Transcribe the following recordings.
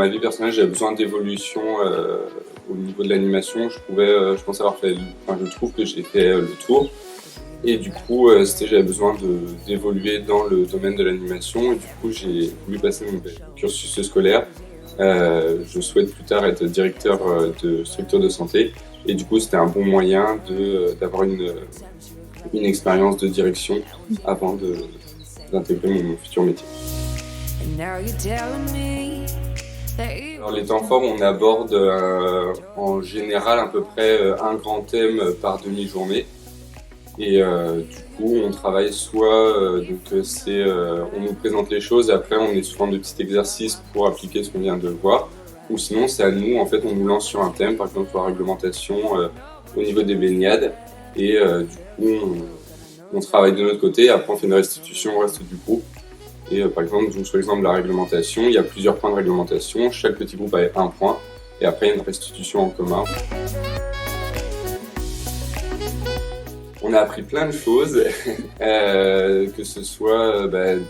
ma vie personnelle, j'avais besoin d'évolution au niveau de l'animation. Je pense avoir fait, enfin, je trouve que j'ai fait le tour. Et du coup, j'avais besoin d'évoluer dans le domaine de l'animation. Et du coup, j'ai voulu passer mon cursus scolaire. Je souhaite plus tard être directeur de structure de santé. Et du coup, c'était un bon moyen d'avoir une expérience de direction avant d'intégrer mon futur métier. Alors, les temps forts, on aborde en général à peu près un grand thème par demi-journée. Et du coup, on travaille soit, on nous présente les choses, et après on est sous forme de petits exercices pour appliquer ce qu'on vient de voir. Ou sinon, c'est à nous, en fait, on nous lance sur un thème, par exemple la réglementation au niveau des baignades. Et du coup, on travaille de notre côté, après on fait une restitution au reste du groupe. Et par exemple, sur l'exemple de la réglementation, il y a plusieurs points de réglementation, chaque petit groupe a un point, et après il y a une restitution en commun. On a appris plein de choses, que ce soit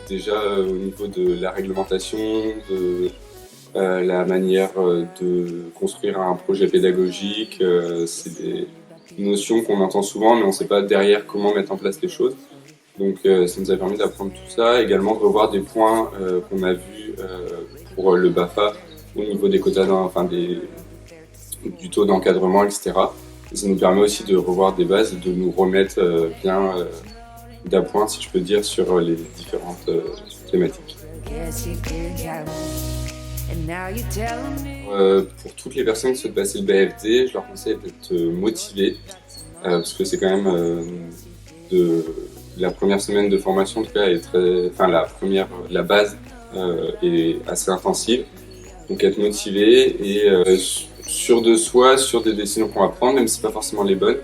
déjà au niveau de la réglementation, de la manière de construire un projet pédagogique. C'est des notions qu'on entend souvent, mais on ne sait pas derrière comment mettre en place les choses. Donc ça nous a permis d'apprendre tout ça, également de revoir des points qu'on a vus pour le BAFA au niveau des quotas, du taux d'encadrement, etc. Et ça nous permet aussi de revoir des bases et de nous remettre bien d'appoint, si je peux dire, sur les différentes thématiques. Pour toutes les personnes qui souhaitent passer le BFD, je leur conseille d'être motivés, parce que c'est quand même la première semaine de formation, en tout cas, la base est assez intensive. Donc être motivé et sûr de soi, sûr des décisions qu'on va prendre, même si c'est pas forcément les bonnes.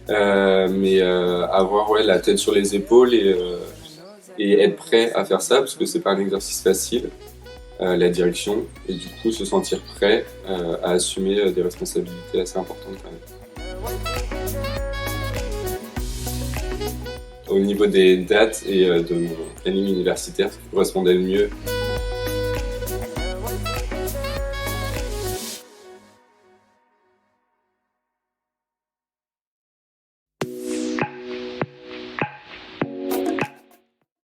Mais avoir la tête sur les épaules et être prêt à faire ça, parce que c'est pas un exercice facile, la direction, et du coup se sentir prêt à assumer des responsabilités assez importantes quand même. Au niveau des dates et de mon planning universitaire, ce qui correspondait le mieux,